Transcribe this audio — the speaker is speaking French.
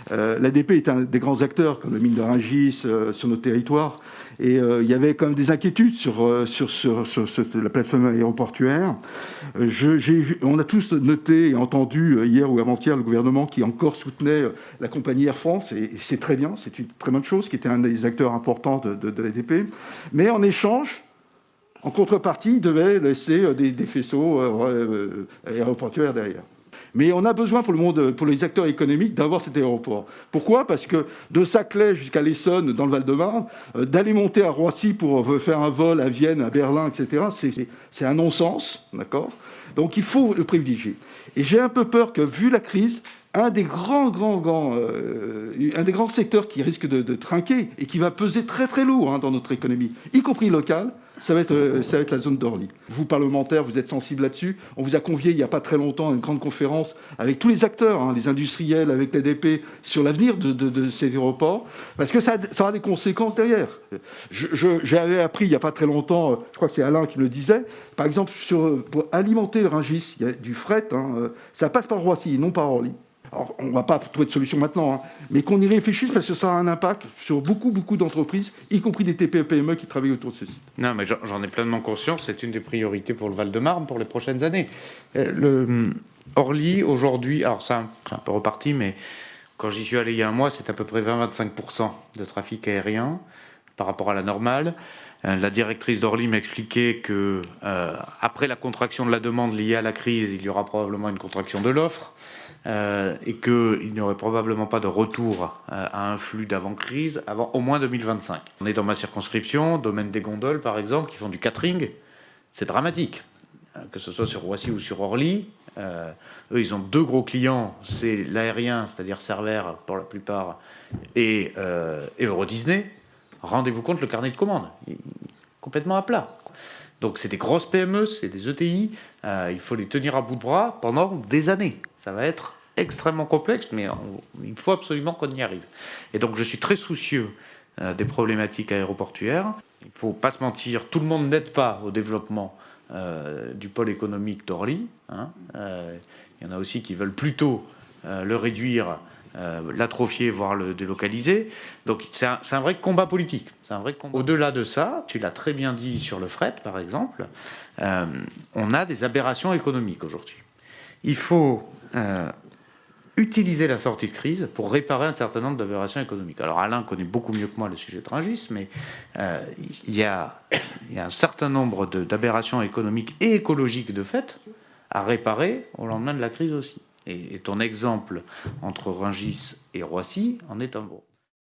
L'ADP est un des grands acteurs, comme la mine de Rungis, sur nos territoires. Et il y avait quand même des inquiétudes sur la plateforme aéroportuaire. On a tous noté et entendu hier ou avant-hier le gouvernement qui encore soutenait la compagnie Air France, et c'est très bien, c'est une très bonne chose, qui était un des acteurs importants de l'ADP. Mais en échange, en contrepartie, il devait laisser des faisceaux aéroportuaires derrière. Mais on a besoin pour les acteurs économiques d'avoir cet aéroport. Pourquoi ? Parce que de Saclay jusqu'à l'Essonne, dans le Val-de-Marne, d'aller monter à Roissy pour faire un vol à Vienne, à Berlin, etc., c'est un non-sens, d'accord ? Donc il faut le privilégier. Et j'ai un peu peur que, vu la crise, un des grands secteurs qui risque de trinquer et qui va peser très très lourd dans notre économie, y compris locale, ça va être la zone d'Orly. Vous, parlementaires, vous êtes sensibles là-dessus. On vous a convié il n'y a pas très longtemps à une grande conférence avec tous les acteurs, les industriels, avec l'ADP, sur l'avenir de ces aéroports, parce que ça aura des conséquences derrière. J'avais appris il n'y a pas très longtemps, je crois que c'est Alain qui me le disait, par exemple, pour alimenter le Rungis, il y a du fret, ça passe par Roissy, non par Orly. Alors, on ne va pas trouver de solution maintenant, mais qu'on y réfléchisse parce que ça a un impact sur beaucoup d'entreprises, y compris des TPE-PME qui travaillent autour de ce site. Non, mais j'en ai pleinement conscience, c'est une des priorités pour le Val-de-Marne pour les prochaines années. Orly, aujourd'hui, alors c'est un peu reparti, mais quand j'y suis allé il y a un mois, c'est à peu près 20-25% de trafic aérien par rapport à la normale. La directrice d'Orly m'expliquait que après la contraction de la demande liée à la crise, il y aura probablement une contraction de l'offre. Et qu'il n'y aurait probablement pas de retour à un flux d'avant-crise avant au moins 2025. On est dans ma circonscription, domaine des gondoles par exemple, qui font du catering. C'est dramatique, que ce soit sur Roissy ou sur Orly. Eux, ils ont deux gros clients, c'est l'aérien, c'est-à-dire Cervère pour la plupart, et Euro Disney. Rendez-vous compte, le carnet de commandes, il est complètement à plat. Donc c'est des grosses PME, c'est des ETI, il faut les tenir à bout de bras pendant des années. Ça va être extrêmement complexe, mais il faut absolument qu'on y arrive. Et donc je suis très soucieux des problématiques aéroportuaires. Il ne faut pas se mentir, tout le monde n'aide pas au développement du pôle économique d'Orly. Il y en a aussi qui veulent plutôt le réduire, l'atrophier, voire le délocaliser. Donc c'est un vrai combat politique. Au-delà de ça, tu l'as très bien dit sur le fret, par exemple, on a des aberrations économiques aujourd'hui. Il faut utiliser la sortie de crise pour réparer un certain nombre d'aberrations économiques. Alors Alain connaît beaucoup mieux que moi le sujet de Rungis, mais il y a un certain nombre d'aberrations économiques et écologiques de fait à réparer au lendemain de la crise aussi. Et ton exemple entre Rungis et Roissy en est un bon.